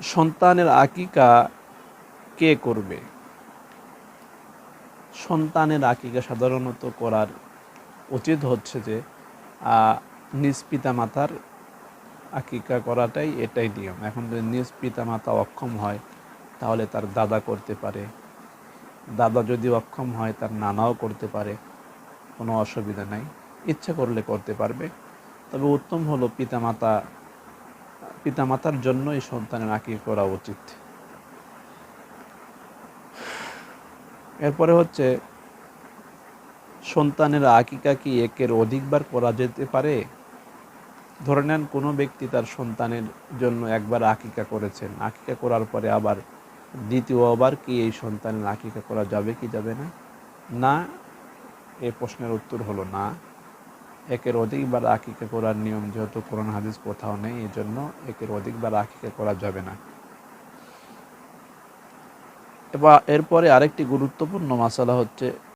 সন্তানের আকিকা কে করবে? সন্তানের আকিকা সাধারণত করার উচিত হচ্ছে যে নিজ পিতা মাতার আকিকা করাটাই এটাই নিয়ম। এখন যদি নিজ পিতা মাতা অক্ষম হয় তাহলে তার দাদা করতে পারে, দাদা যদি অক্ষম হয় তার নানাও করতে পারে, কোনো অসুবিধা নাই, ইচ্ছা করলে করতে পারবে। তবে উত্তম হলো পিতামাতার জন্যই সন্তানের আকিকা করা উচিত। এরপরে হচ্ছে সন্তানের আকিকা কি একের অধিকবার করা যেতে পারে? ধরে নেন কোনো ব্যক্তি তার সন্তানের জন্য একবার আকিকা করেছেন, আকিকা করার পরে আবার দ্বিতীয়বার কি এই সন্তানের আকিকা করা যাবে কি যাবে না? না, এই প্রশ্নের উত্তর হলো না। একের অধিকবার আকিকা করার নিয়ম যেহেতু কোরআন হাদিস কোথাও নেই, এই জন্য একের অধিকবার আকিকা করা যাবে না। এরপরে আরেকটি গুরুত্বপূর্ণ মাসালা হচ্ছে